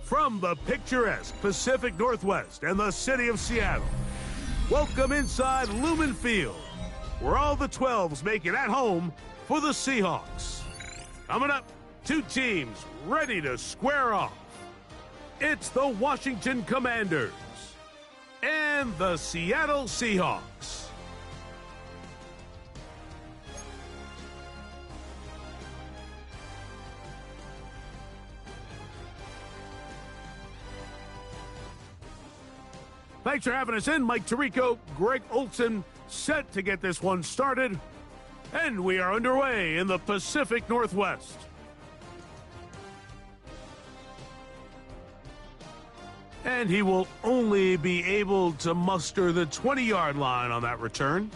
From the picturesque Pacific Northwest and the city of Seattle, welcome inside Lumen Field, where all the 12s make it at home for the Seahawks. Coming up, two teams ready to square off. It's the Washington Commanders and the Seattle Seahawks. Thanks for having us in. Mike Tirico, Greg Olson, set to get this one started. And we are underway in the Pacific Northwest. And he will only be able to muster the 20-yard line on that return.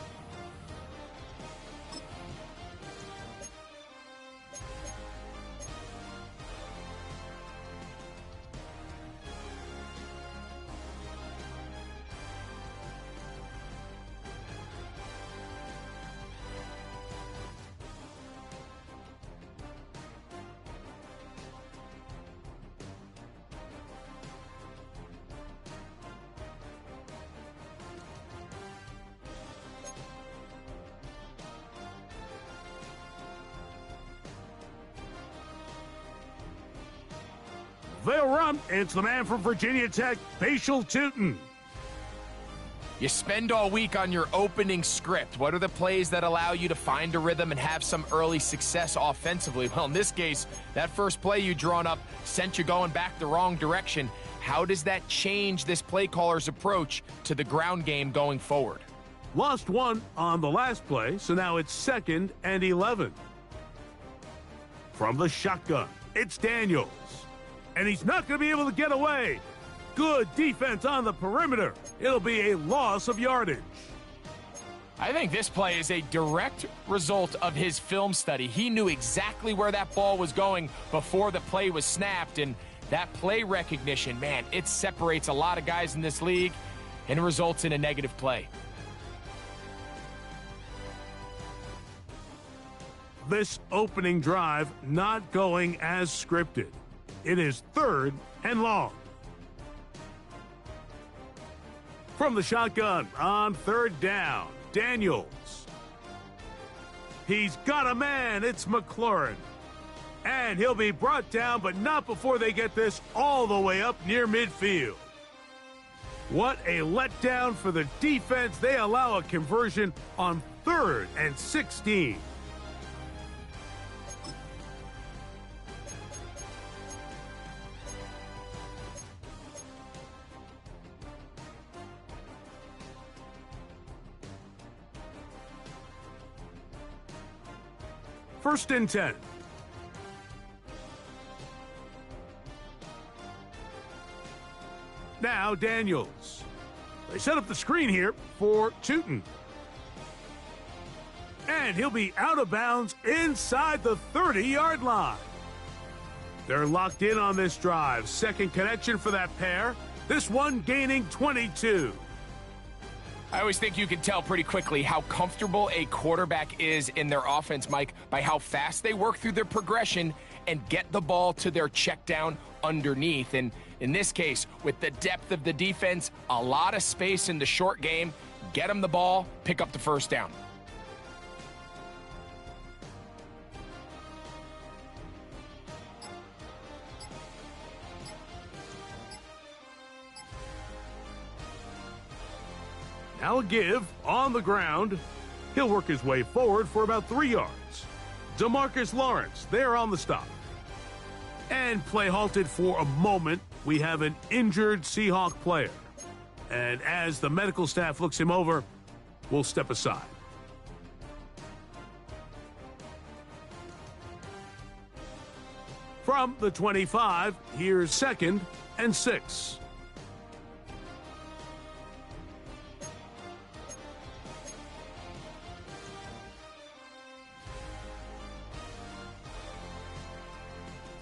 They'll run. It's the man from Virginia Tech, Bhayshul Tuten. You spend all week on your opening script. What are the plays that allow you to find a rhythm and have some early success offensively? Well, in this case, that first play you drawn up sent you going back the wrong direction. How does that change this play caller's approach to the ground game going forward? Lost one on the last play, so now it's 2nd and 11. From the shotgun, it's Daniels. And he's not going to be able to get away. Good defense on the perimeter. It'll be a loss of yardage. I think this play is a direct result of his film study. He knew exactly where that ball was going before the play was snapped, and that play recognition, man, it separates a lot of guys in this league and results in a negative play. This opening drive not going as scripted. It is 3rd and long. From the shotgun on 3rd down, Daniels. He's got a man. It's McLaurin. And he'll be brought down, but not before they get this all the way up near midfield. What a letdown for the defense. They allow a conversion on 3rd and 16. First and 10. Now Daniels. They set up the screen here for Tuten. And he'll be out of bounds inside the 30-yard line. They're locked in on this drive. Second connection for that pair. This one gaining 22. I always think you can tell pretty quickly how comfortable a quarterback is in their offense, Mike, by how fast they work through their progression and get the ball to their check down underneath. And in this case, with the depth of the defense, a lot of space in the short game, get them the ball, pick up the first down. Now a give on the ground. He'll work his way forward for about 3 yards. DeMarcus Lawrence there on the stop. And play halted for a moment. We have an injured Seahawk player. And as the medical staff looks him over, we'll step aside. From the 25, here's 2nd and 6.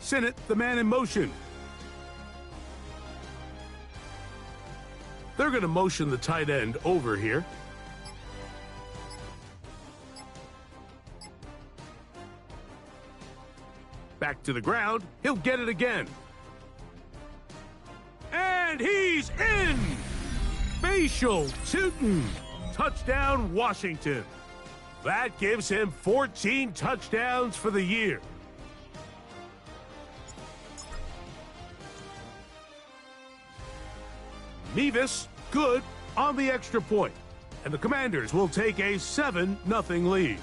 Sinnott, the man in motion. They're going to motion the tight end over here. Back to the ground. He'll get it again. And he's in! Facial Tootin'. Touchdown, Washington. That gives him 14 touchdowns for the year. Mevis, good on the extra point. And the Commanders will take a 7-0 lead.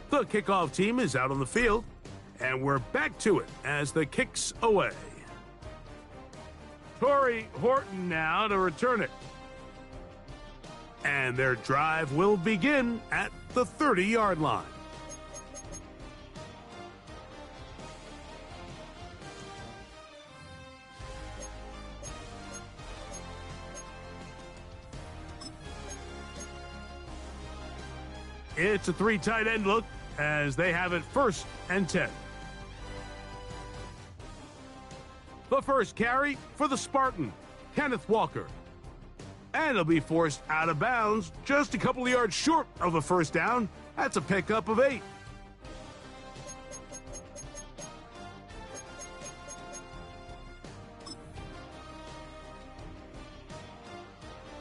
The kickoff team is out on the field, and we're back to it as the kick's away. Torrey Horton now to return it. And their drive will begin at the 30-yard line. It's a 3 tight end look as they have it 1st and 10. The first carry for the Spartan, Kenneth Walker. And he'll be forced out of bounds just a couple of yards short of a first down. That's a pickup of 8.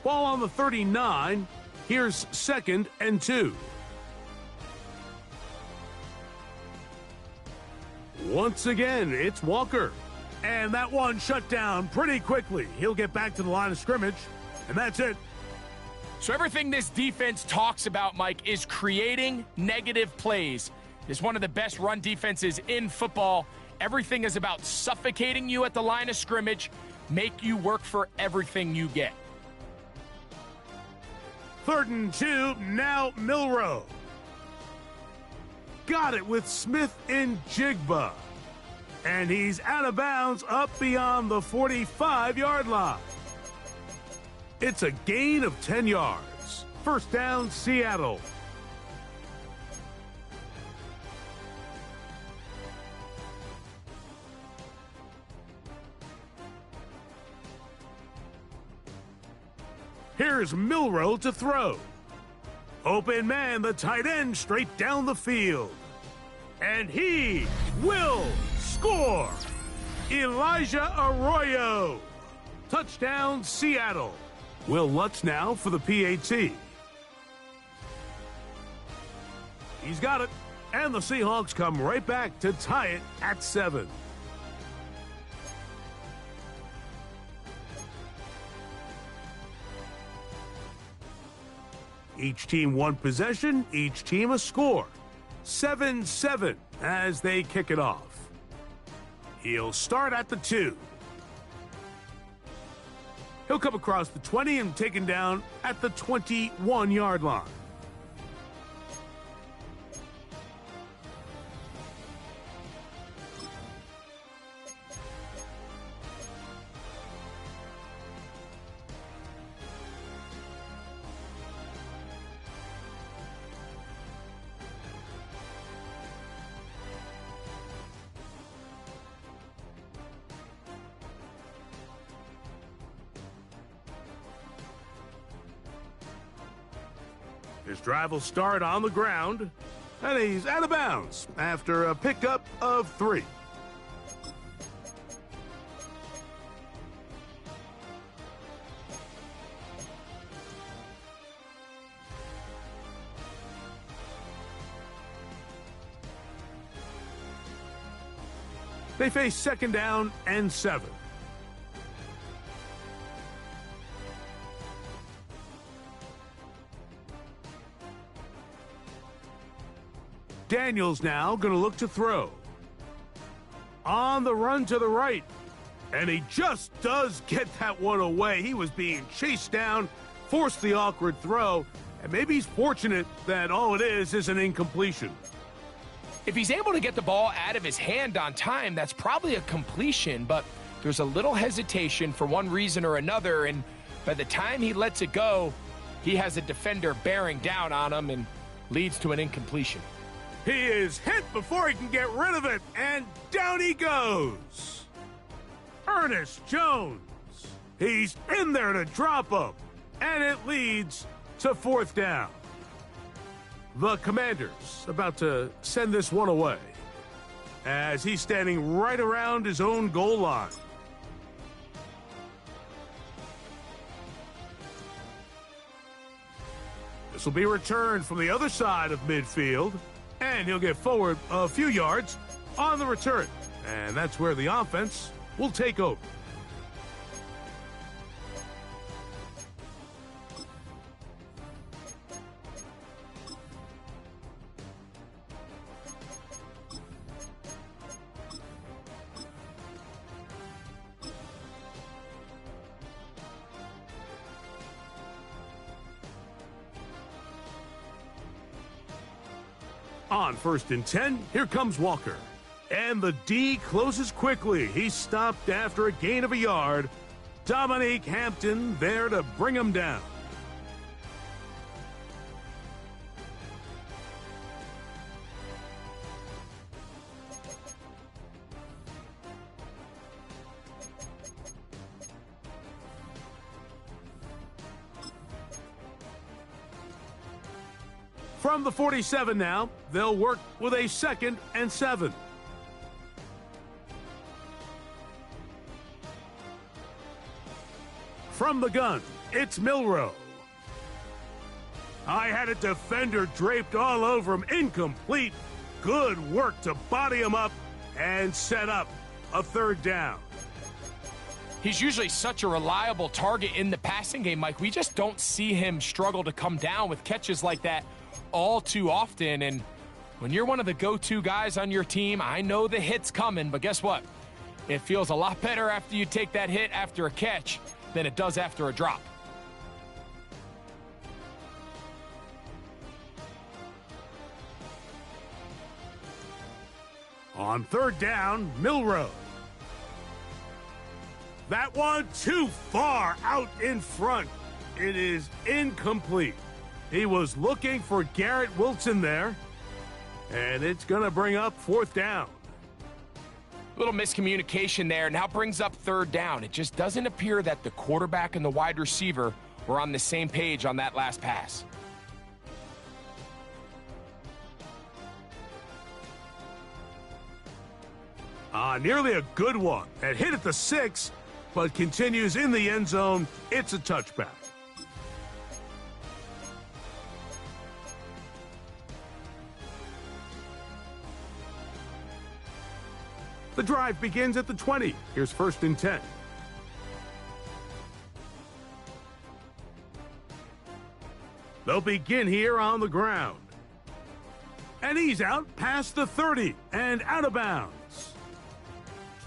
Ball on the 39. Here's 2nd and 2. Once again, it's Walker. And that one shut down pretty quickly. He'll get back to the line of scrimmage, and that's it. So everything this defense talks about, Mike, is creating negative plays. It's one of the best run defenses in football. Everything is about suffocating you at the line of scrimmage, make you work for everything you get. 3rd and 2, now Milroe. Got it with Smith in Jigba. And he's out of bounds up beyond the 45-yard line. It's a gain of 10 yards. First down, Seattle. Here's Milroe to throw. Open man, the tight end, straight down the field. And he will score. Elijah Arroyo. Touchdown, Seattle. Will Lutz now for the PAT. He's got it. And the Seahawks come right back to tie it at 7. Each team one possession, each team a score. 7-7 as they kick it off. He'll start at the 2. He'll come across the 20 and taken down at the 21-yard line. His drive will start on the ground, and he's out of bounds after a pickup of 3. They face 2nd down and 7. Daniels now going to look to throw. On the run to the right. And he just does get that one away. He was being chased down, forced the awkward throw, and maybe he's fortunate that all it is an incompletion. If he's able to get the ball out of his hand on time, that's probably a completion, but there's a little hesitation for one reason or another, and by the time he lets it go, he has a defender bearing down on him and leads to an incompletion. He is hit before he can get rid of it, and down he goes. Ernest Jones. He's in there to drop him, and it leads to 4th down. The Commanders about to send this one away as he's standing right around his own goal line. This will be returned from the other side of midfield, and he'll get forward a few yards on the return. And that's where the offense will take over. On 1st and 10, here comes Walker. And the D closes quickly. He's stopped after a gain of a yard. Dominique Hampton there to bring him down. From the 47 now, they'll work with a 2nd and 7. From the gun, it's Milroe. I had a defender draped all over him. Incomplete. Good work to body him up and set up a 3rd down. He's usually such a reliable target in the passing game, Mike. We just don't see him struggle to come down with catches like that all too often. And when you're one of the go-to guys on your team, I know the hit's coming, but guess what? It feels a lot better after you take that hit after a catch than it does after a drop. On 3rd down, Milroe. That one too far out in front. It is incomplete. He was looking for Garrett Wilson there, and it's going to bring up 4th down. Little miscommunication there now brings up 3rd down. It just doesn't appear that the quarterback and the wide receiver were on the same page on that last pass. Nearly a good one. It hit at the 6, but continues in the end zone. It's a touchback. The drive begins at the 20. Here's 1st and 10. They'll begin here on the ground. And he's out past the 30 and out of bounds.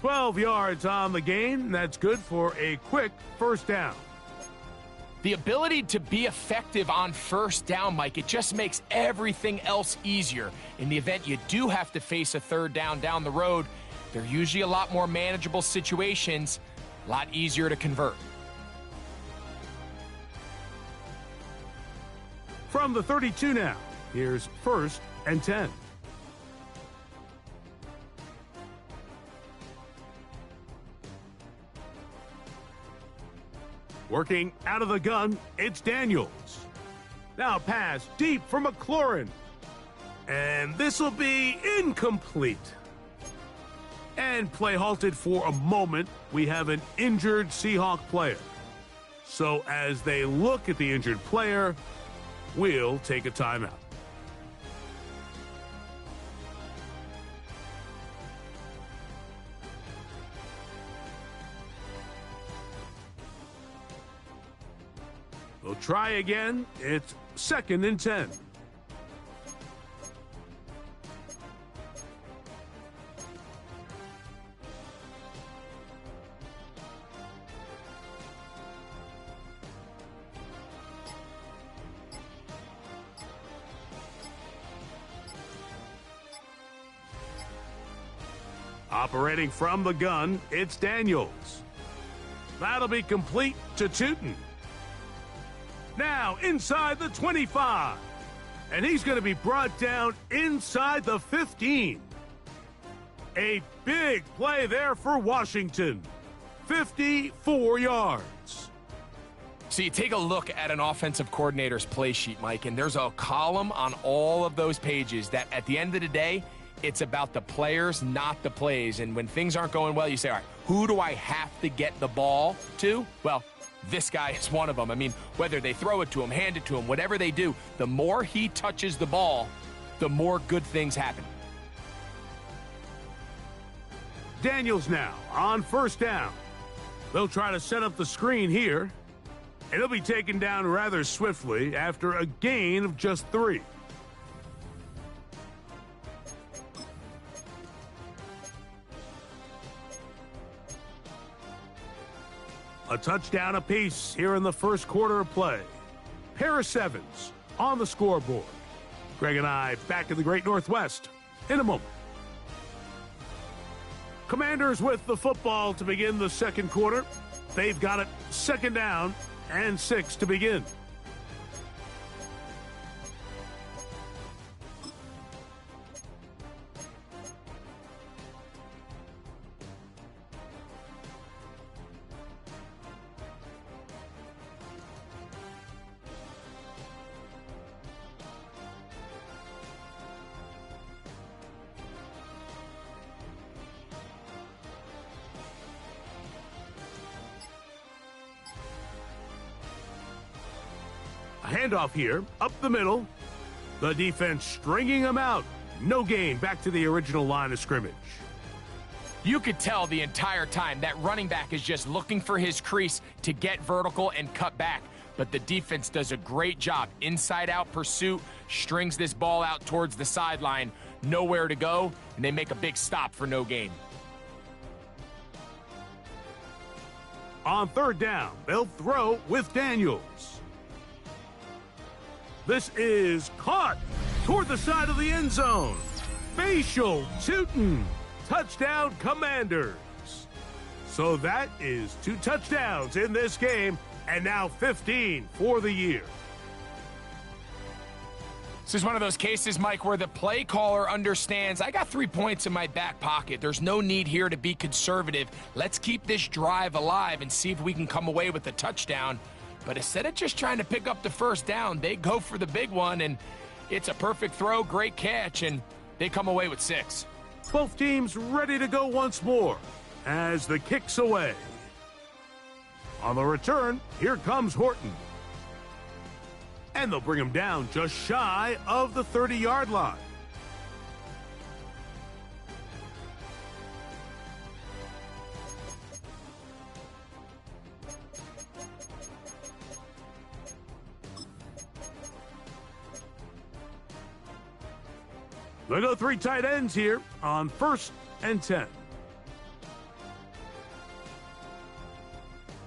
12 yards on the gain. That's good for a quick 1st down. The ability to be effective on 1st down, Mike, it just makes everything else easier. In the event you do have to face a 3rd down the road, they're usually a lot more manageable situations, a lot easier to convert. From the 32 now, here's 1st and 10. Working out of the gun, it's Daniels. Now pass deep for McLaurin. And this will be incomplete. And play halted for a moment. We have an injured Seahawk player. So as they look at the injured player, we'll take a timeout. We'll try again. It's 2nd and 10. Operating from the gun, it's Daniels. That'll be complete to Tootin. Now inside the 25. And he's going to be brought down inside the 15. A big play there for Washington. 54 yards. So you take a look at an offensive coordinator's play sheet, Mike, and there's a column on all of those pages that at the end of the day, it's about the players, not the plays. And when things aren't going well, you say, all right, who do I have to get the ball to? Well, this guy is one of them. I mean, whether they throw it to him, hand it to him, whatever they do, the more he touches the ball, the more good things happen. Daniels now on first down. They'll try to set up the screen here. And he'll be taken down rather swiftly after a gain of just 3. A touchdown apiece here in the first quarter of play. Pair of 7s on the scoreboard. Greg and I back in the Great Northwest in a moment. Commanders with the football to begin the second quarter. They've got it second down and 6 to begin. Handoff here, up the middle. The defense stringing them out. No gain, back to the original line of scrimmage. You could tell the entire time that running back is just looking for his crease to get vertical and cut back. But the defense does a great job. Inside-out pursuit, strings this ball out towards the sideline, nowhere to go, and they make a big stop for no gain. On third down, they'll throw with Daniels. This is caught toward the side of the end zone. Facial Tootin'. Touchdown, Commanders. So that is 2 touchdowns in this game, and now 15 for the year. This is one of those cases, Mike, where the play caller understands, I got 3 points in my back pocket. There's no need here to be conservative. Let's keep this drive alive and see if we can come away with a touchdown. But instead of just trying to pick up the first down, they go for the big one, and it's a perfect throw, great catch, and they come away with 6. Both teams ready to go once more as the kick's away. On the return, here comes Horton. And they'll bring him down just shy of the 30-yard line. They go 3 tight ends here on 1st and 10.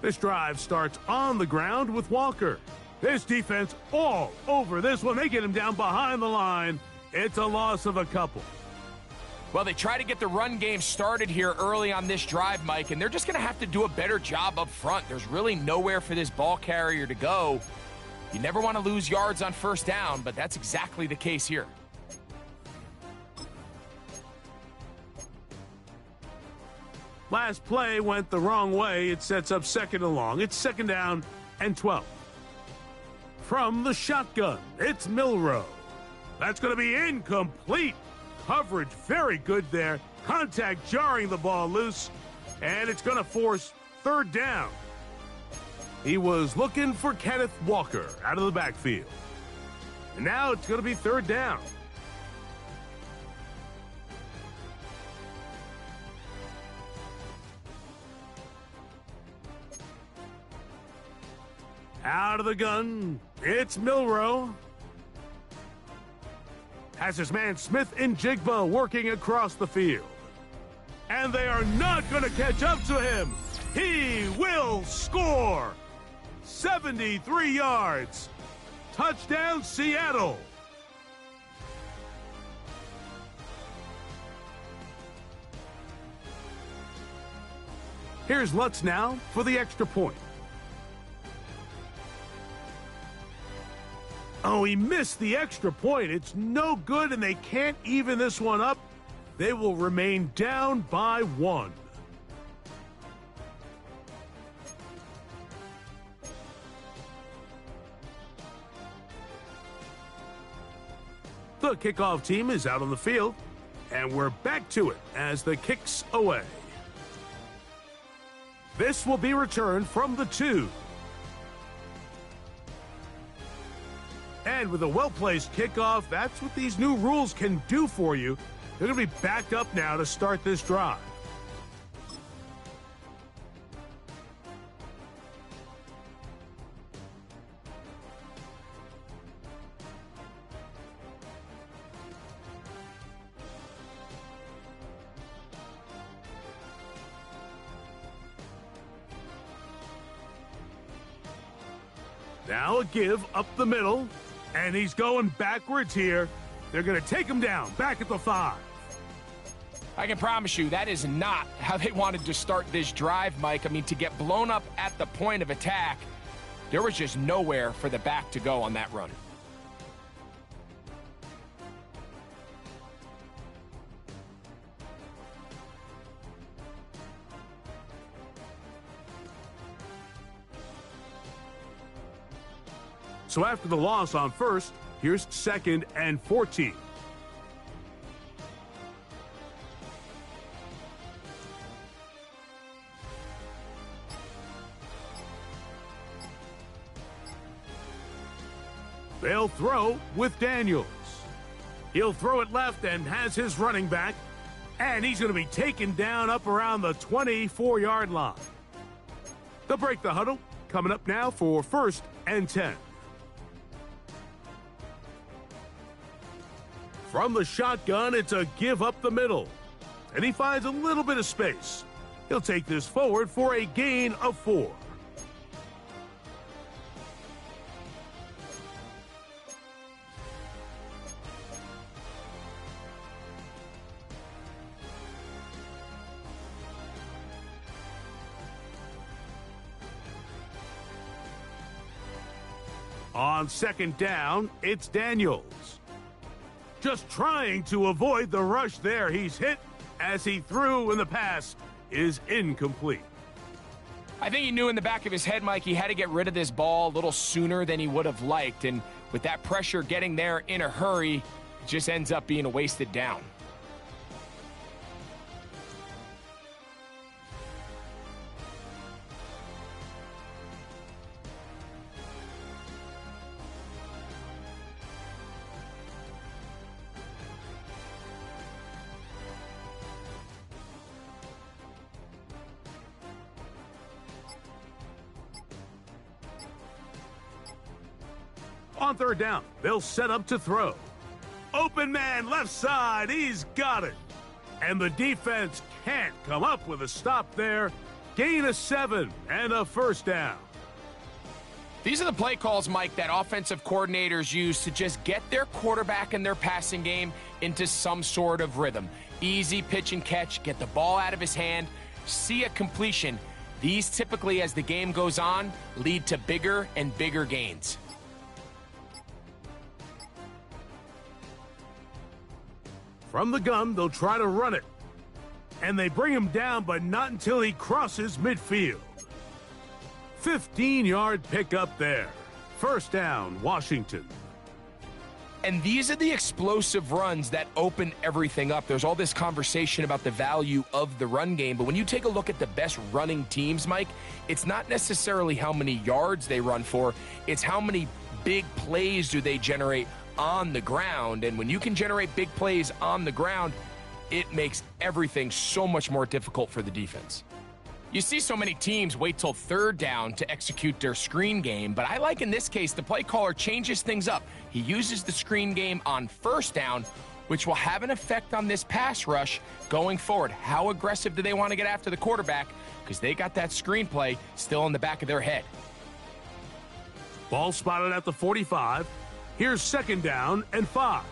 This drive starts on the ground with Walker. This defense all over this one. They get him down behind the line. It's a loss of a couple. Well, they try to get the run game started here early on this drive, Mike, and they're just going to have to do a better job up front. There's really nowhere for this ball carrier to go. You never want to lose yards on first down, but that's exactly the case here. Last play went the wrong way. It sets up second and long. It's second down and 12. From the shotgun, it's Milroe. That's going to be incomplete. Coverage very good there. Contact jarring the ball loose. And it's going to force third down. He was looking for Kenneth Walker out of the backfield. And now it's going to be third down. Out of the gun, it's Milroe. Has his man Smith and Jigba working across the field. And they are not going to catch up to him. He will score. 73 yards. Touchdown, Seattle. Here's Lutz now for the extra point. Oh, he missed the extra point. It's no good, and they can't even this one up. They will remain down by 1. The kickoff team is out on the field, and we're back to it as the kick's away. This will be returned from the 2. And with a well-placed kickoff, that's what these new rules can do for you. They're going to be backed up now to start this drive. Now a give up the middle, and he's going backwards here. They're going to take him down, back at the 5. I can promise you that is not how they wanted to start this drive, Mike. I mean, to get blown up at the point of attack, there was just nowhere for the back to go on that run. So after the loss on first, here's 2nd and 14. They'll throw with Daniels. He'll throw it left and has his running back, and he's going to be taken down up around the 24-yard line. They'll break the huddle, coming up now for 1st and 10. From the shotgun, it's a give up the middle, and he finds a little bit of space. He'll take this forward for a gain of 4. On 2nd down, it's Daniels. Just trying to avoid the rush there. He's hit as he threw, and the pass is incomplete. I think he knew in the back of his head, Mike, he had to get rid of this ball a little sooner than he would have liked. And with that pressure getting there in a hurry, it just ends up being a wasted down. On 3rd down, they'll set up to throw. Open man, left side, he's got it. And the defense can't come up with a stop there. Gain of 7 and a 1st down. These are the play calls, Mike, that offensive coordinators use to just get their quarterback and their passing game into some sort of rhythm. Easy pitch and catch, get the ball out of his hand, see a completion. These typically, as the game goes on, lead to bigger and bigger gains. From the gun, they'll try to run it. And they bring him down, but not until he crosses midfield. 15-yard pickup there. 1st down, Washington. And these are the explosive runs that open everything up. There's all this conversation about the value of the run game, but when you take a look at the best running teams, Mike, it's not necessarily how many yards they run for, it's how many big plays do they generate on the ground. And when you can generate big plays on the ground, it makes everything so much more difficult for the defense. You see so many teams wait till 3rd down to execute their screen game, but I like in this case the play caller changes things up. He uses the screen game on 1st down, which will have an effect on this pass rush going forward. How aggressive do they want to get after the quarterback? Because they got that screen play still in the back of their head. Ball spotted at the 45. Here's 2nd down and 5.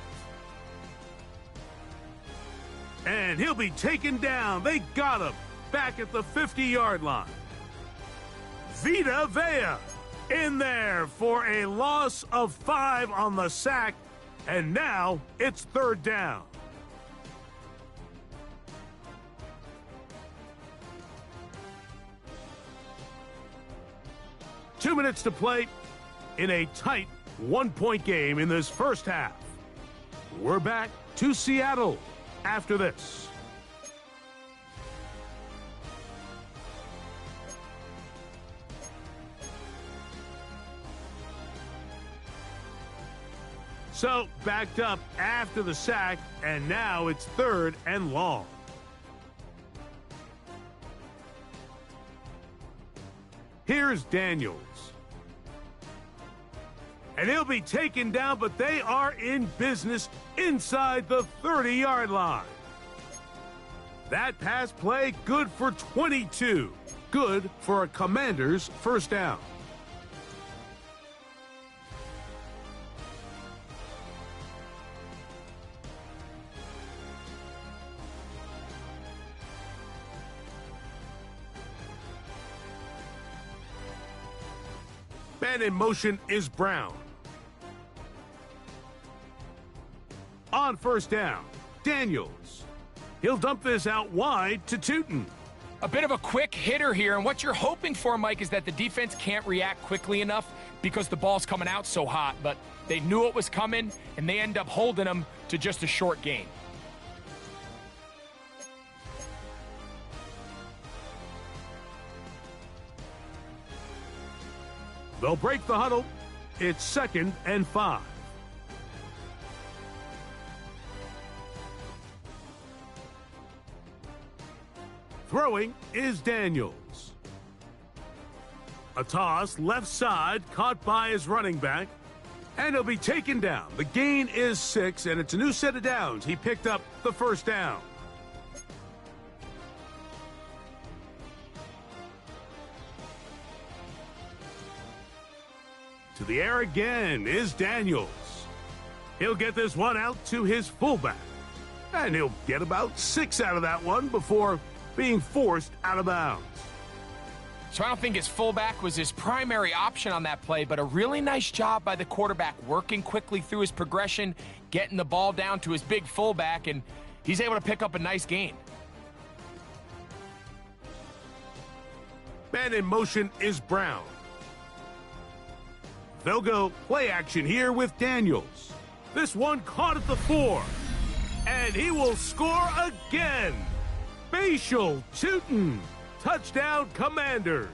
And he'll be taken down. They got him back at the 50-yard line. Vita Vea in there for a loss of 5 on the sack. And now it's 3rd down. Two minutes to play in a tight 1-point game in this 1st half. We're back to Seattle after this. So, backed up after the sack, and now it's 3rd and long. Here's Daniels. And he'll be taken down, but they are in business inside the 30-yard line. That pass play, good for 22. Good for a Commanders first down. Man in motion is Brown. On first down, Daniels. He'll dump this out wide to Tootin. A bit of a quick hitter here, and what you're hoping for, Mike, is that the defense can't react quickly enough because the ball's coming out so hot, but they knew it was coming, and they end up holding them to just a short gain. They'll break the huddle. It's 2nd and 5. Throwing is Daniels. A toss left side, caught by his running back, and he'll be taken down. The gain is 6, and it's a new set of downs. He picked up the first down. To the air again is Daniels. He'll get this one out to his fullback, and he'll get about 6 out of that one before being forced out of bounds. So I don't think his fullback was his primary option on that play, but a really nice job by the quarterback working quickly through his progression, getting the ball down to his big fullback, and he's able to pick up a nice gain. Man in motion is Brown. They'll go play action here with Daniels. This one caught at the 4, and he will score again. Bashal Tootin, touchdown Commanders.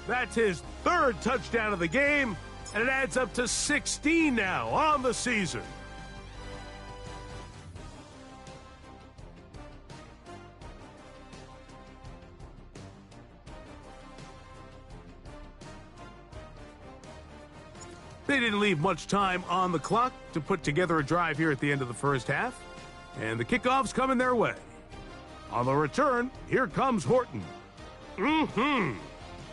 That's his 3rd touchdown of the game, and it adds up to 16 now on the season. They didn't leave much time on the clock to put together a drive here at the end of the first half, and the kickoff's coming their way. On the return, here comes Horton.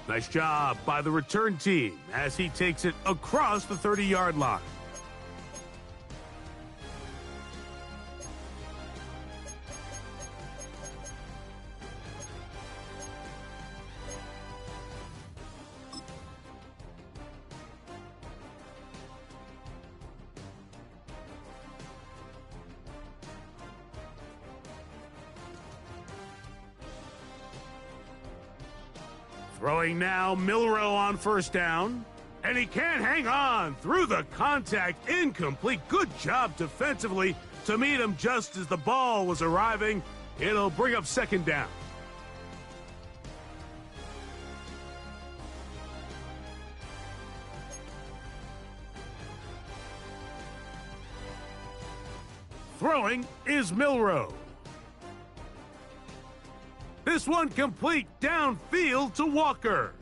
Nice job by the return team as he takes it across the 30-yard line. Throwing now, Milroe on first down. And he can't hang on through the contact. Incomplete. Good job defensively to meet him just as the ball was arriving. It'll bring up 2nd down. Throwing is Milroe. This one complete downfield to Walker.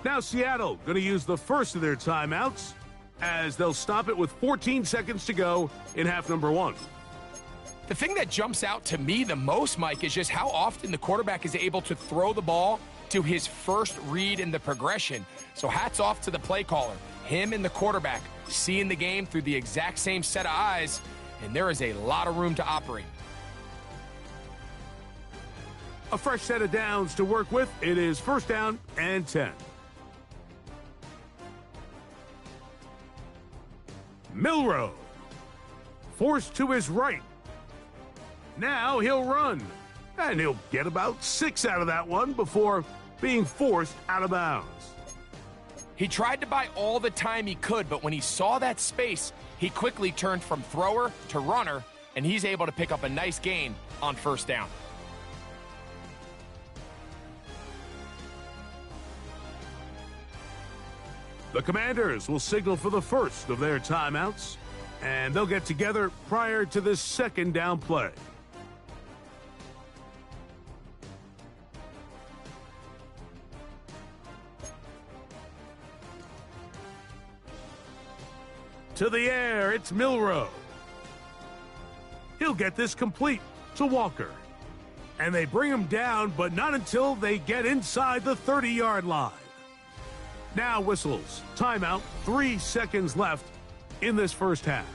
Now Seattle going to use the first of their timeouts as they'll stop it with 14 seconds to go in half number 1. The thing that jumps out to me the most, Mike, is just how often the quarterback is able to throw the ball to his first read in the progression. So hats off to the play caller. Him and the quarterback seeing the game through the exact same set of eyes, and there is a lot of room to operate. A fresh set of downs to work with. It is 1st down and 10. Milroe forced to his right. Now he'll run, and he'll get about 6 out of that one before being forced out of bounds. He tried to buy all the time he could, but when he saw that space, he quickly turned from thrower to runner, and he's able to pick up a nice gain on first down. The Commanders will signal for the first of their timeouts, and they'll get together prior to this second down play. To the air, it's Milroe. He'll get this complete to Walker. And they bring him down, but not until they get inside the 30-yard line. Now whistles. Timeout. 3 seconds left in this first half.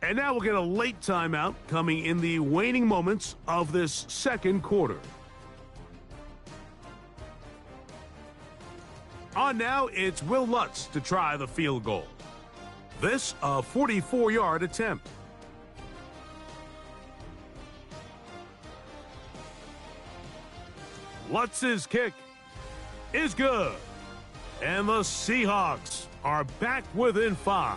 And now we'll get a late timeout coming in the waning moments of this second quarter. On now, it's Will Lutz to try the field goal. This a 44-yard attempt. Lutz's kick is good. And the Seahawks are back within 5.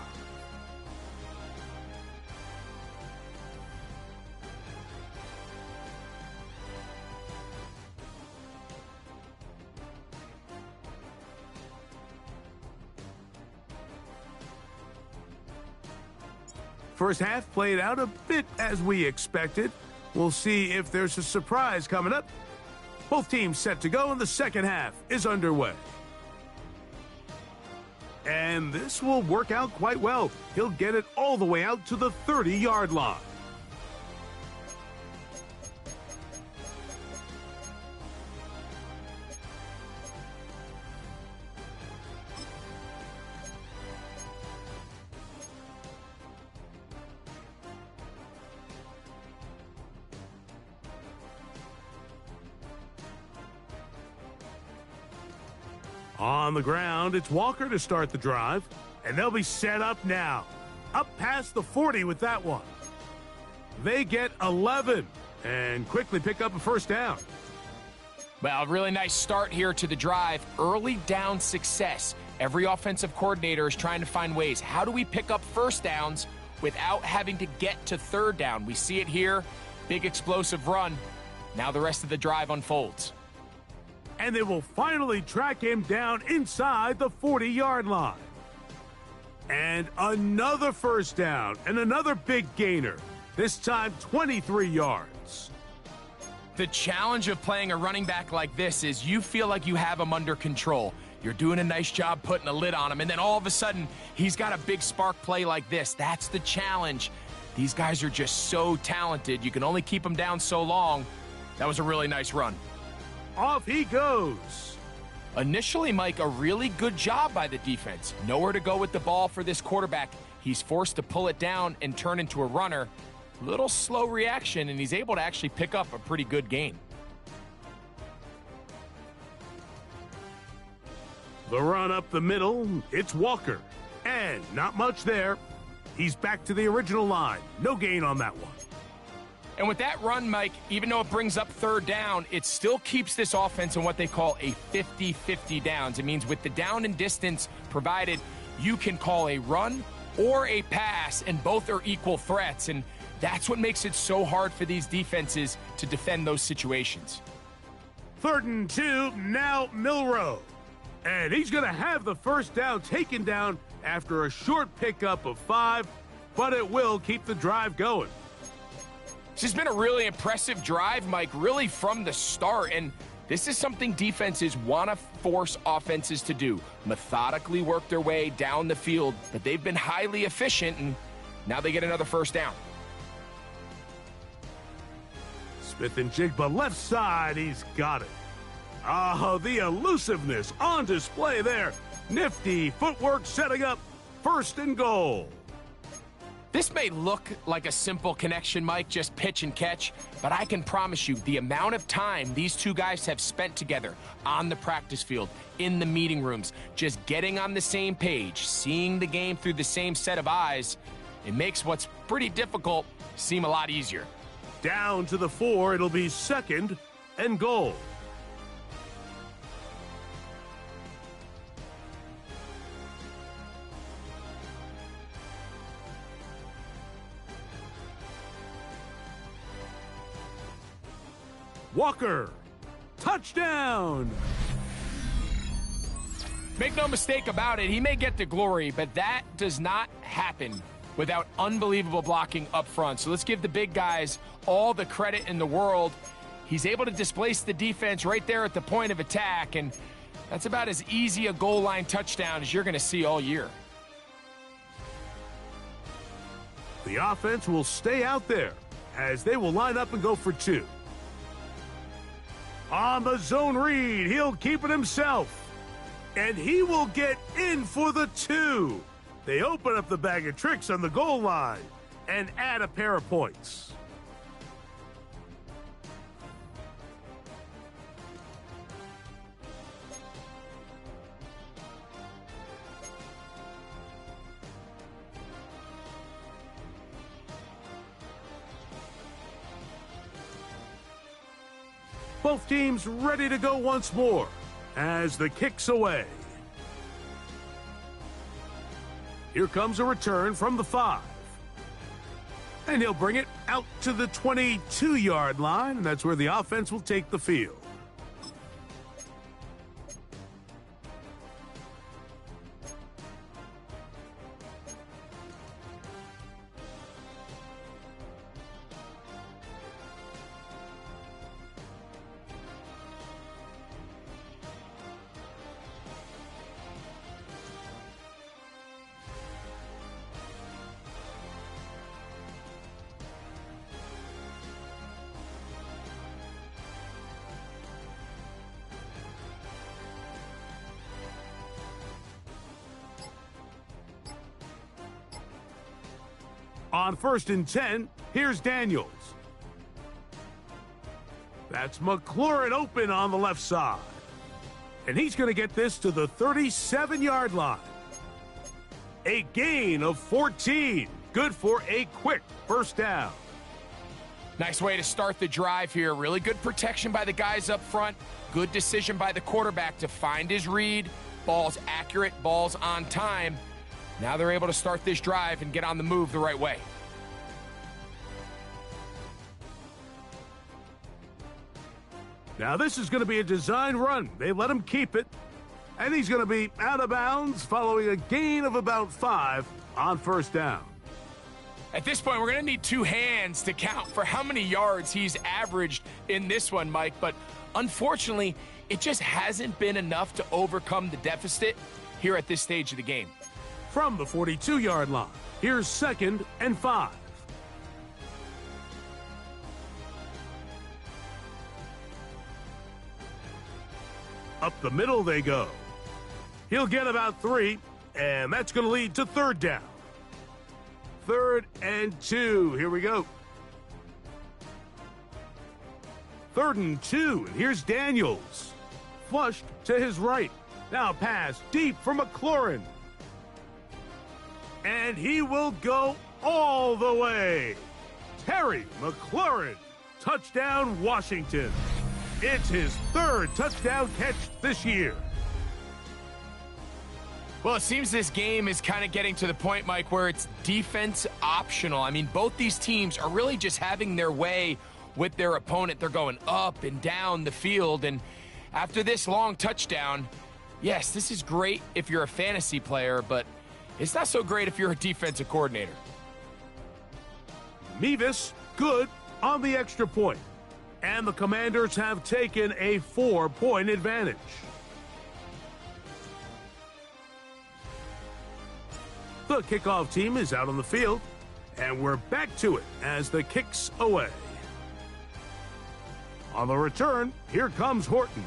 First half played out a bit as we expected. We'll see if there's a surprise coming up. Both teams set to go, and the second half is underway. And this will work out quite well. He'll get it all the way out to the 30-yard line. On the ground, it's Walker to start the drive, and they'll be set up now. Up past the 40 with that one. They get 11 and quickly pick up a first down. Well, a really nice start here to the drive. Early down success. Every offensive coordinator is trying to find ways. How do we pick up first downs without having to get to third down? We see it here. Big explosive run. Now the rest of the drive unfolds. And they will finally track him down inside the 40-yard line. And another first down and another big gainer, this time 23 yards. The challenge of playing a running back like this is you feel like you have him under control. You're doing a nice job putting a lid on him, and then all of a sudden, he's got a big spark play like this. That's the challenge. These guys are just so talented. You can only keep them down so long. That was a really nice run. Off he goes. Initially, Mike, a really good job by the defense. Nowhere to go with the ball for this quarterback. He's forced to pull it down and turn into a runner. Little slow reaction, and he's able to actually pick up a pretty good gain. The run up the middle, it's Walker. And not much there. He's back to the original line. No gain on that one. And with that run, Mike, even though it brings up third down, it still keeps this offense in what they call a 50-50 downs. It means with the down and distance provided, you can call a run or a pass, and both are equal threats. And that's what makes it so hard for these defenses to defend those situations. 3rd and 2, now Milroe. And he's going to have the first down taken down after a short pickup of 5, but it will keep the drive going. This has been a really impressive drive, Mike, really from the start, and this is something defenses want to force offenses to do. Methodically work their way down the field, but they've been highly efficient, and now they get another first down. Smith-Njigba left side, he's got it. Oh, the elusiveness on display there. Nifty footwork setting up 1st and goal. This may look like a simple connection, Mike, just pitch and catch, but I can promise you the amount of time these two guys have spent together on the practice field, in the meeting rooms, just getting on the same page, seeing the game through the same set of eyes, It makes what's pretty difficult seem a lot easier. Down to the 4, it'll be 2nd and goal. Walker, touchdown! Make no mistake about it, he may get the glory, but that does not happen without unbelievable blocking up front. So let's give the big guys all the credit in the world. He's able to displace the defense right there at the point of attack, and that's about as easy a goal line touchdown as you're going to see all year. The offense will stay out there as they will line up and go for 2. On the zone read, he'll keep it himself. And he will get in for the 2. They open up the bag of tricks on the goal line and add a pair of points. Both teams ready to go once more as the kick's away. Here comes a return from the 5. And he'll bring it out to the 22-yard line, and that's where the offense will take the field. On 1st and 10, here's Daniels. That's McLaurin open on the left side. And he's going to get this to the 37-yard line. A gain of 14. Good for a quick first down. Nice way to start the drive here. Really good protection by the guys up front. Good decision by the quarterback to find his read. Ball's accurate, ball's on time. Now they're able to start this drive and get on the move the right way. Now this is going to be a design run. They let him keep it. And he's going to be out of bounds following a gain of about 5 on 1st down. At this point, we're going to need 2 hands to count for how many yards he's averaged in this one, Mike. But unfortunately, it just hasn't been enough to overcome the deficit here at this stage of the game. From the 42-yard line, here's 2nd and 5. Up the middle they go. He'll get about 3, and that's going to lead to 3rd down. 3rd and 2. Here we go. 3rd and 2, and here's Daniels. Flushed to his right. Now pass deep for McLaurin. And he will go all the way. Terry McLaurin. Touchdown, Washington. It's his 3rd touchdown catch this year. Well, it seems this game is kind of getting to the point, Mike, where it's defense optional. I mean, both these teams are really just having their way with their opponent. They're going up and down the field. And after this long touchdown, yes, this is great if you're a fantasy player, but it's not so great if you're a defensive coordinator. Mevis, good on the extra point. And the Commanders have taken a 4-point advantage. The kickoff team is out on the field, and we're back to it as the kick's away. On the return, here comes Horton.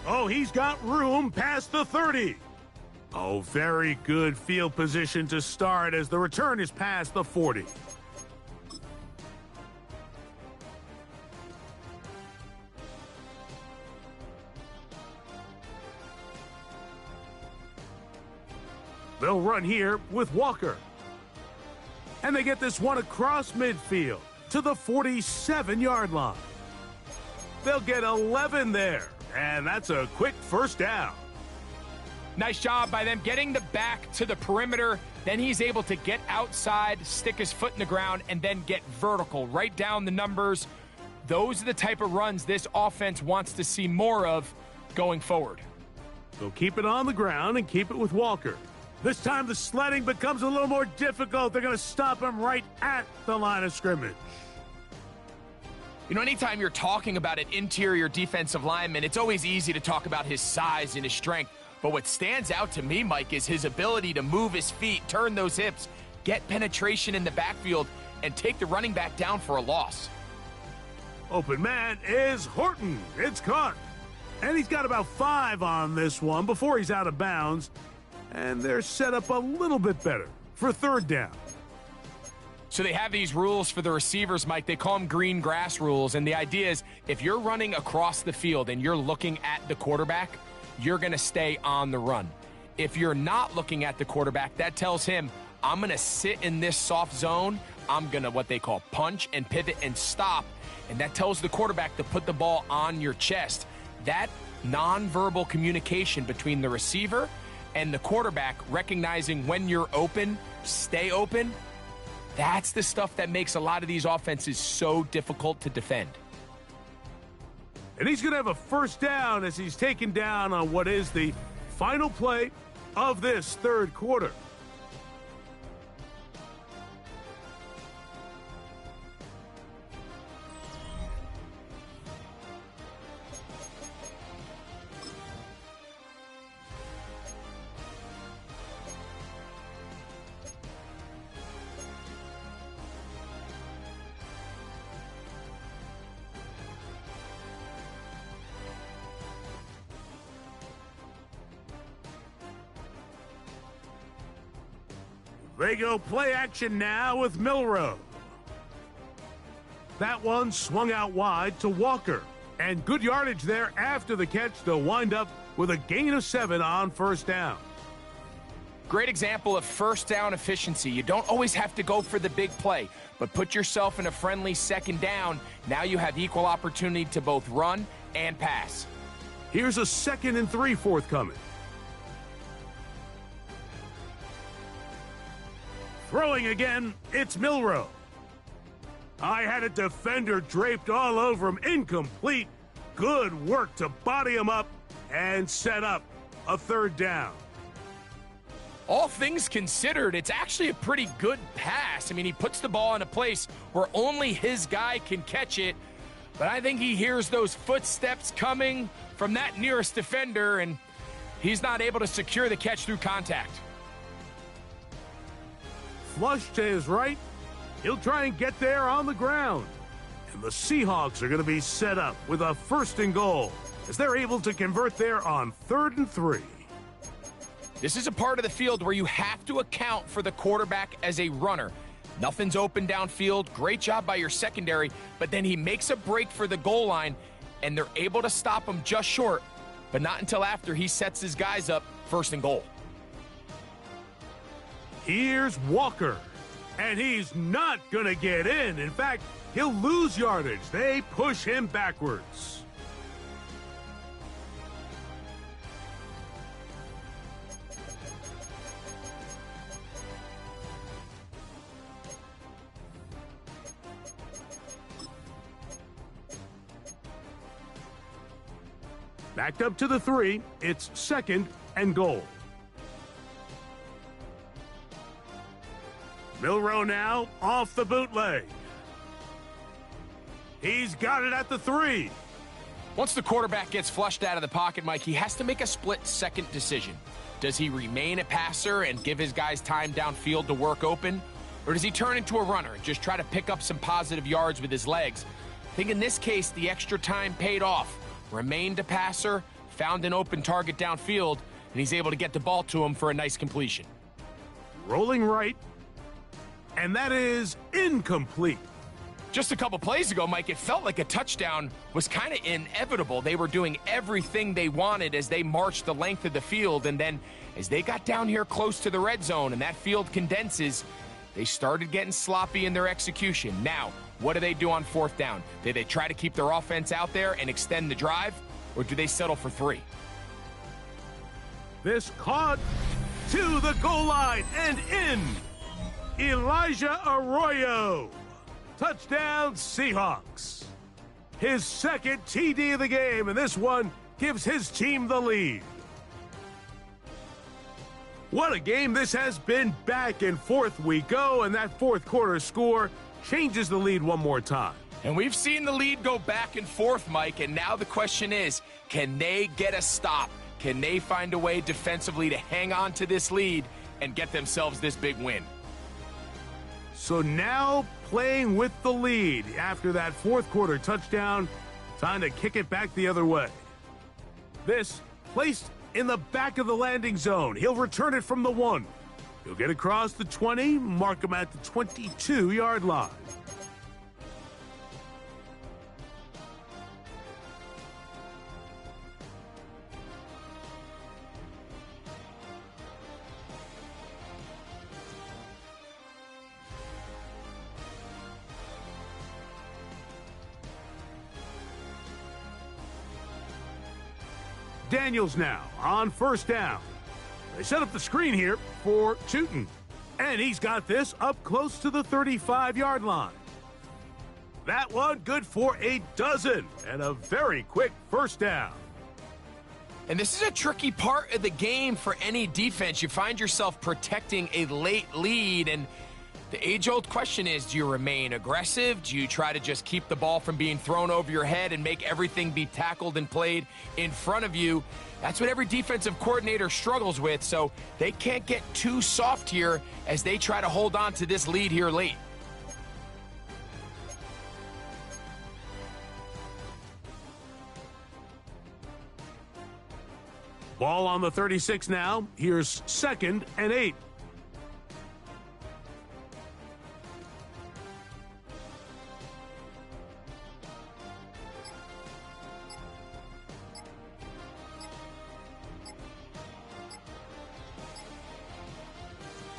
Oh, he's got room past the 30. Oh, very good field position to start as the return is past the 40. They'll run here with Walker. And they get this one across midfield to the 47-yard line. They'll get 11 there, and that's a quick first down. Nice job by them getting the back to the perimeter. Then he's able to get outside, stick his foot in the ground, and then get vertical, right down the numbers. Those are the type of runs this offense wants to see more of going forward. They'll keep it on the ground and keep it with Walker. This time the sledding becomes a little more difficult. They're going to stop him right at the line of scrimmage. You know, anytime you're talking about an interior defensive lineman, it's always easy to talk about his size and his strength. But what stands out to me, Mike, is his ability to move his feet, turn those hips, get penetration in the backfield, and take the running back down for a loss. Open man is Horton. It's caught. And he's got about 5 on this one before he's out of bounds. And they're set up a little bit better for third down. So they have these rules for the receivers, Mike. They call them green grass rules. And the idea is if you're running across the field and you're looking at the quarterback, you're going to stay on the run. If you're not looking at the quarterback, that tells him, I'm going to sit in this soft zone. I'm going to what they call punch and pivot and stop. And that tells the quarterback to put the ball on your chest. That nonverbal communication between the receiver and the quarterback, recognizing when you're open, stay open, that's the stuff that makes a lot of these offenses so difficult to defend. And he's going to have a first down as he's taken down on what is the final play of this third quarter. They go play action now with Milroe. That one swung out wide to Walker. And good yardage there after the catch to wind up with a gain of 7 on first down. Great example of first down efficiency. You don't always have to go for the big play, but put yourself in a friendly second down. Now you have equal opportunity to both run and pass. Here's a 2nd and 3 forthcoming. Throwing again, it's Milroe. I had a defender draped all over him. Incomplete. Good work to body him up and set up a third down. All things considered, it's actually a pretty good pass. I mean, he puts the ball in a place where only his guy can catch it. But I think he hears those footsteps coming from that nearest defender, and he's not able to secure the catch through contact. Flush to his right. He'll try and get there on the ground. And the Seahawks are going to be set up with a 1st and goal as they're able to convert there on 3rd and 3. This is a part of the field where you have to account for the quarterback as a runner. Nothing's open downfield. Great job by your secondary, but then he makes a break for the goal line, and they're able to stop him just short, but not until after he sets his guys up 1st and goal. Here's Walker, and he's not going to get in. In fact, he'll lose yardage. They push him backwards. Backed up to the 3, it's 2nd and goal. Milroe now off the bootleg. He's got it at the 3. Once the quarterback gets flushed out of the pocket, Mike, he has to make a split-second decision. Does he remain a passer and give his guys time downfield to work open? Or does he turn into a runner and just try to pick up some positive yards with his legs? I think in this case, the extra time paid off. Remained a passer, found an open target downfield, and he's able to get the ball to him for a nice completion. Rolling right. And that is incomplete. Just a couple plays ago, Mike, it felt like a touchdown was kind of inevitable. They were doing everything they wanted as they marched the length of the field. And then as they got down here close to the red zone and that field condenses, They started getting sloppy in their execution. Now, what do they do on fourth down? Do they try to keep their offense out there and extend the drive, or do they settle for 3? This caught to the goal line and in. Elijah Arroyo. Touchdown, Seahawks. His second TD of the game, and this one gives his team the lead. What a game this has been. Back and forth we go, and that fourth quarter score changes the lead one more time. And we've seen the lead go back and forth, Mike, and now the question is, can they get a stop? Can they find a way defensively to hang on to this lead and get themselves this big win? So now playing with the lead after that fourth quarter touchdown, time to kick it back the other way. This placed in the back of the landing zone. He'll return it from the 1. He'll get across the 20, mark him at the 22-yard line. Daniels now on first down. They set up the screen here for Tootin, and he's got this up close to the 35-yard line. That one good for a dozen and a very quick first down. And this is a tricky part of the game for any defense. You find yourself protecting a late lead, and the age-old question is, do you remain aggressive? Do you try to just keep the ball from being thrown over your head and make everything be tackled and played in front of you? That's what every defensive coordinator struggles with, so they can't get too soft here as they try to hold on to this lead here late. Ball on the 36 now. Here's 2nd and 8.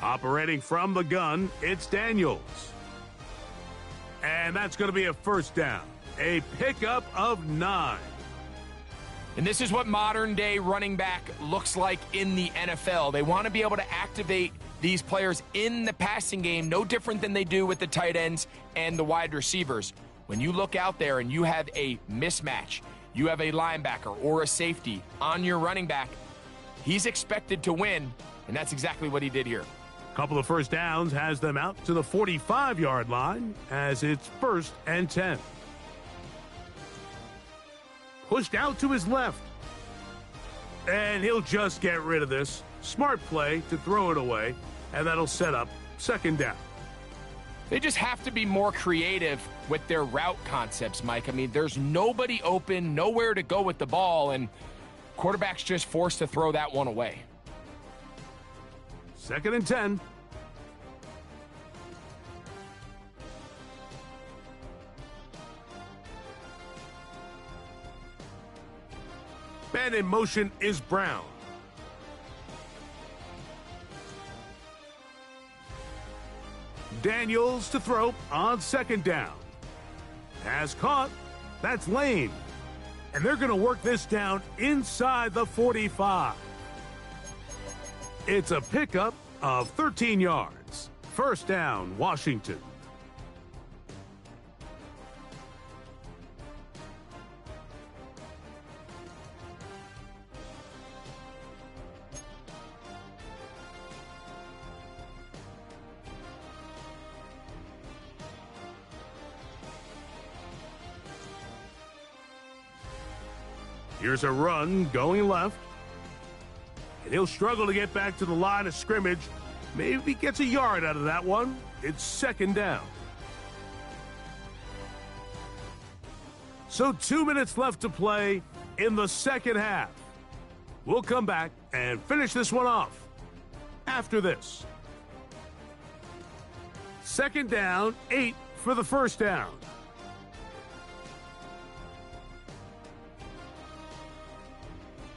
Operating from the gun, it's Daniels. And that's going to be a first down. A pickup of 9. And this is what modern-day running back looks like in the NFL. They want to be able to activate these players in the passing game, no different than they do with the tight ends and the wide receivers. When you look out there and you have a mismatch, you have a linebacker or a safety on your running back, he's expected to win, and that's exactly what he did here. Couple of first downs has them out to the 45-yard line as it's 1st and 10. Pushed out to his left. And he'll just get rid of this. Smart play to throw it away, and that'll set up 2nd down. They just have to be more creative with their route concepts, Mike. I mean, there's nobody open, nowhere to go with the ball, and quarterback's just forced to throw that one away. 2nd and 10. Man in motion is Brown. Daniels to throw on 2nd down. Has caught. That's Lane. And they're going to work this down inside the 45. It's a pickup of 13 yards. 1st down, Washington. Here's a run going left. And he'll struggle to get back to the line of scrimmage. Maybe he gets a yard out of that one. It's 2nd down. So 2 minutes left to play in the second half. We'll come back and finish this one off after this. 2nd down, 8 for the 1st down.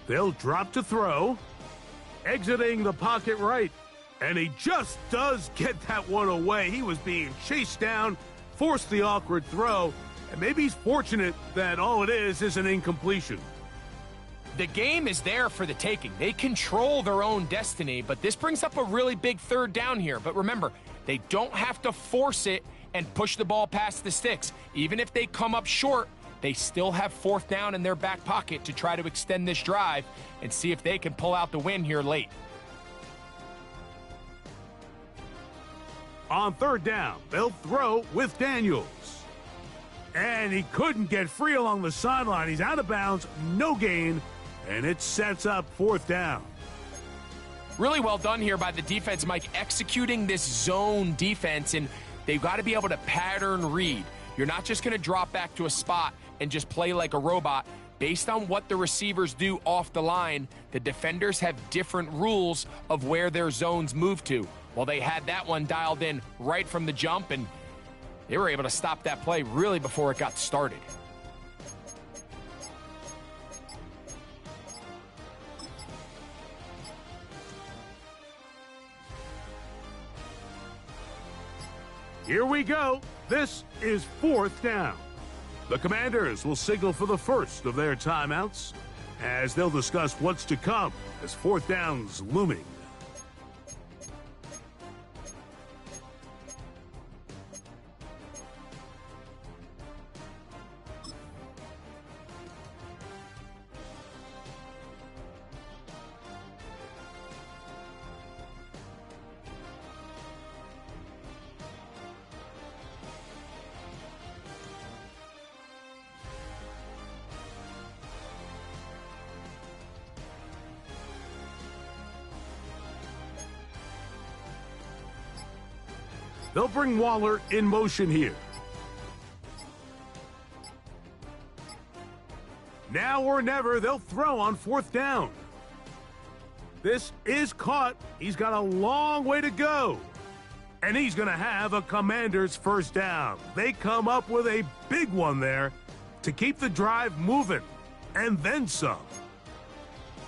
They'll drop to throw. Exiting the pocket right. And he just does get that one away. He was being chased down, forced the awkward throw, and maybe he's fortunate that all it is an incompletion. The game is there for the taking. They control their own destiny, but this brings up a really big third down here. But remember, they don't have to force it and push the ball past the sticks. Even if they come up short, they still have fourth down in their back pocket to try to extend this drive and see if they can pull out the win here late. On third down, they'll throw with Daniels. And he couldn't get free along the sideline. He's out of bounds, no gain, and it sets up fourth down. Really well done here by the defense, Mike, executing this zone defense, and they've got to be able to pattern read. You're not just going to drop back to a spot and just play like a robot. Based on what the receivers do off the line, the defenders have different rules of where their zones move to. Well, they had that one dialed in right from the jump, and they were able to stop that play really before it got started. Here we go. This is fourth down. The Commanders will signal for the first of their timeouts as they'll discuss what's to come as fourth down's looming. They'll bring Waller in motion here. Now or never, they'll throw on fourth down. This is caught. He's got a long way to go. And he's going to have a Commander's first down. They come up with a big one there to keep the drive moving, and then some.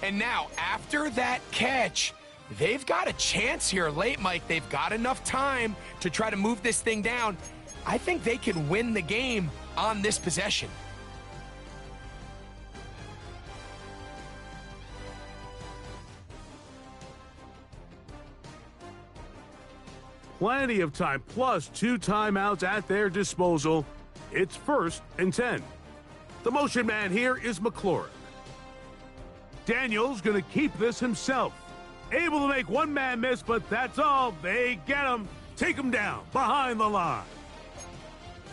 And now, after that catch, they've got a chance here late, Mike. They've got enough time to try to move this thing down. I think they can win the game on this possession. Plenty of time, plus 2 timeouts at their disposal. It's 1st and 10. The motion man here is McLaurin. Daniels going to keep this himself. Able to make one man miss, but that's all. They get him, take him down behind the line.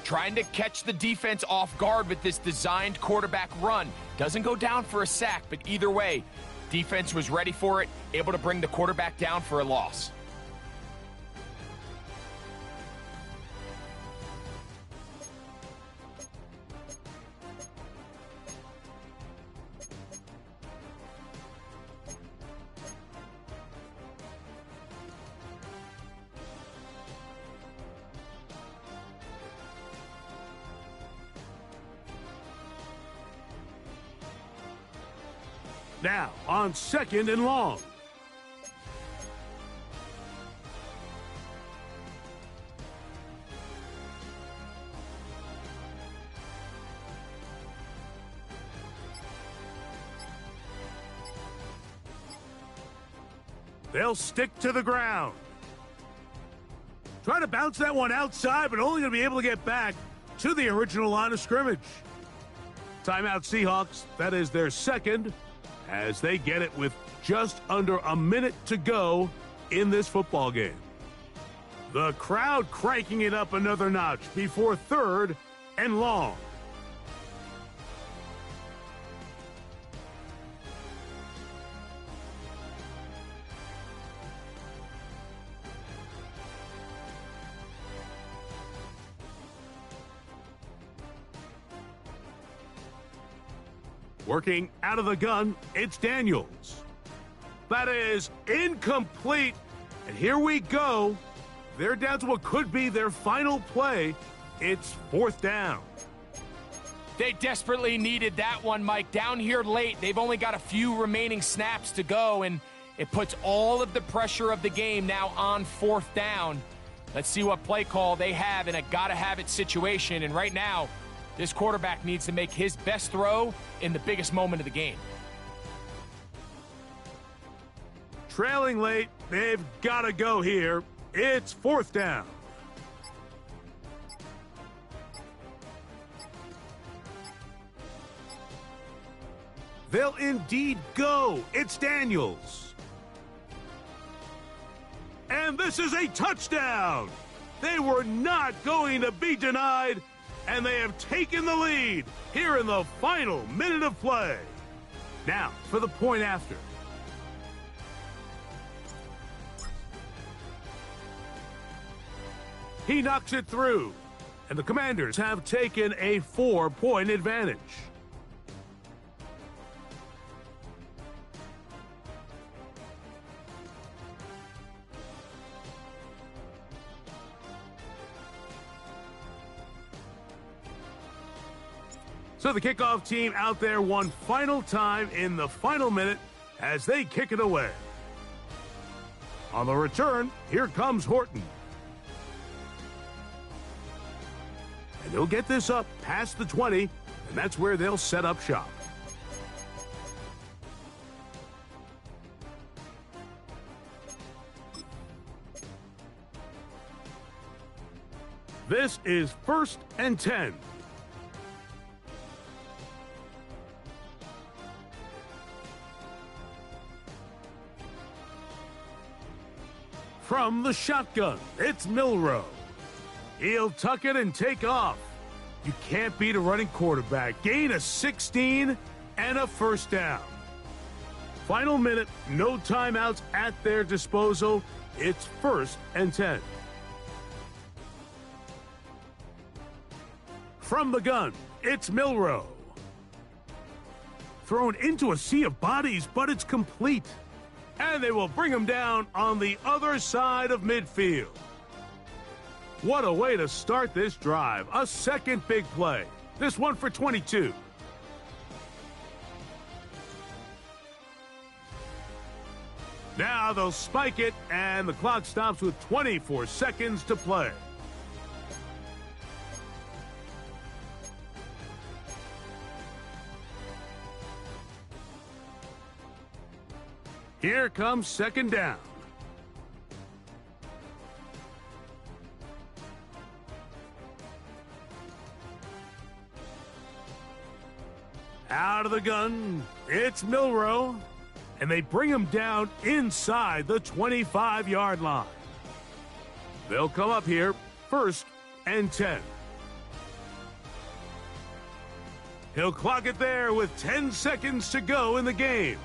Trying to catch the defense off guard with this designed quarterback run. Doesn't go down for a sack, but either way, defense was ready for it, able to bring the quarterback down for a loss. Now, on 2nd and long. They'll stick to the ground. Try to bounce that one outside, but only going to be able to get back to the original line of scrimmage. Timeout Seahawks. That is their second, as they get it with just under a minute to go in this football game. The crowd cranking it up another notch before 3rd and long. Working out of the gun, it's Daniels. That is incomplete. And here we go. They're down to what could be their final play. It's 4th down. They desperately needed that one, Mike. Down here late, they've only got a few remaining snaps to go, and It puts all of the pressure of the game now on 4th down. Let's see what play call they have in a gotta-have-it situation. And right now, this quarterback needs to make his best throw in the biggest moment of the game. Trailing late, they've got to go here. It's 4th down. They'll indeed go. It's Daniels. And this is a touchdown. They were not going to be denied, and they have taken the lead here in the final minute of play. Now for the point after. He knocks it through, and the Commanders have taken a 4-point advantage. So the kickoff team out there one final time in the final minute as they kick it away. On the return, here comes Horton. And they'll get this up past the 20, and that's where they'll set up shop. This is 1st and 10. From the shotgun, it's Milroe. He'll tuck it and take off. You can't beat a running quarterback. Gain of 16 and a 1st down. Final minute, no timeouts at their disposal. It's 1st and 10. From the gun, it's Milroe. Thrown into a sea of bodies, but it's complete. And they will bring him down on the other side of midfield. What a way to start this drive. A second big play. This one for 22. Now they'll spike it, and the clock stops with 24 seconds to play. Here comes 2nd down. Out of the gun, it's Milroe, and they bring him down inside the 25-yard line. They'll come up here 1st and 10. He'll clock it there with 10 seconds to go in the game.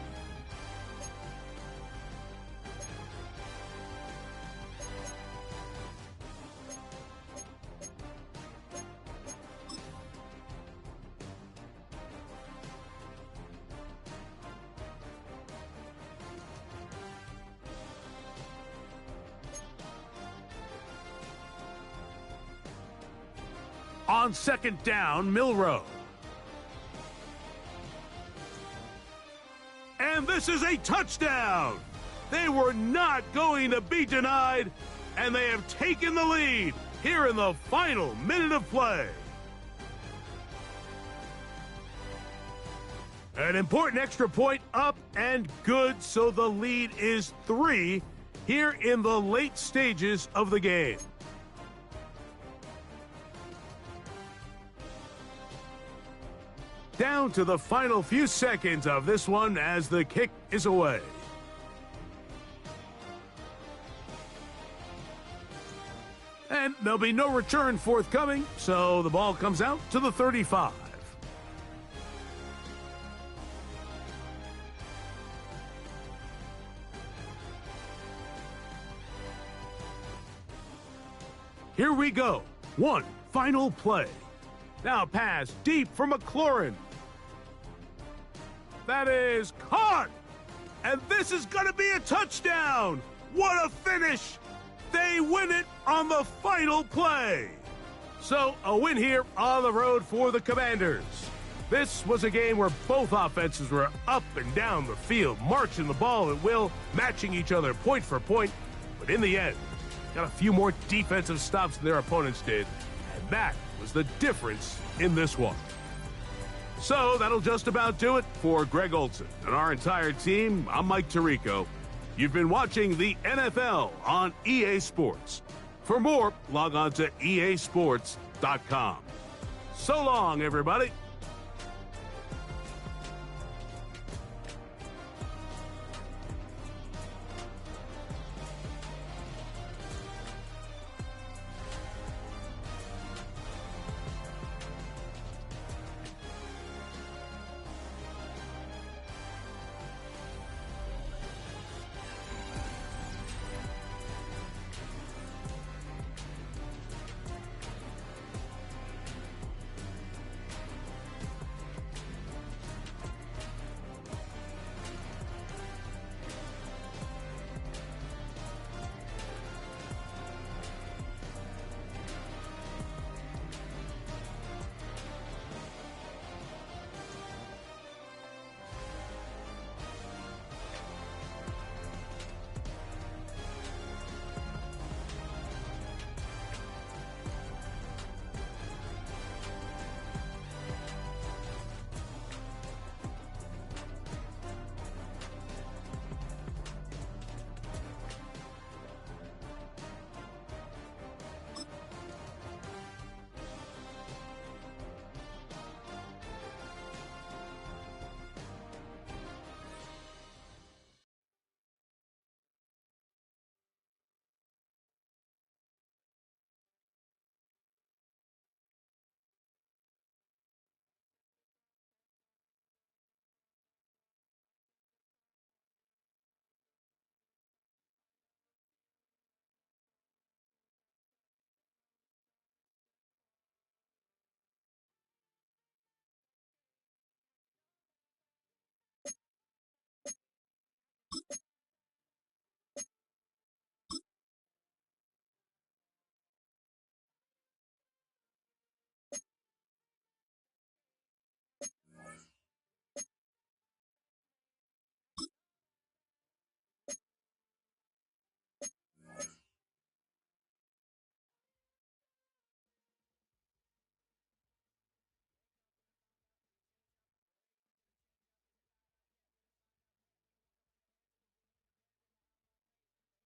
On 2nd down, Milroe. And this is a touchdown. They were not going to be denied, and they have taken the lead here in the final minute of play. An important extra point up and good, so the lead is 3 here in the late stages of the game. Down to the final few seconds of this one as the kick is away. And there'll be no return forthcoming, so the ball comes out to the 35. Here we go. One final play. Now pass deep for McLaurin. That is caught. And this is going to be a touchdown. What a finish. They win it on the final play. So a win here on the road for the Commanders. This was a game where both offenses were up and down the field, marching the ball at will, matching each other point for point. But in the end, got a few more defensive stops than their opponents did, and that was the difference in this one. So that'll just about do it for Greg Olsen and our entire team. I'm Mike Tirico. You've been watching the NFL on EA Sports. For more, log on to easports.com. So long, everybody.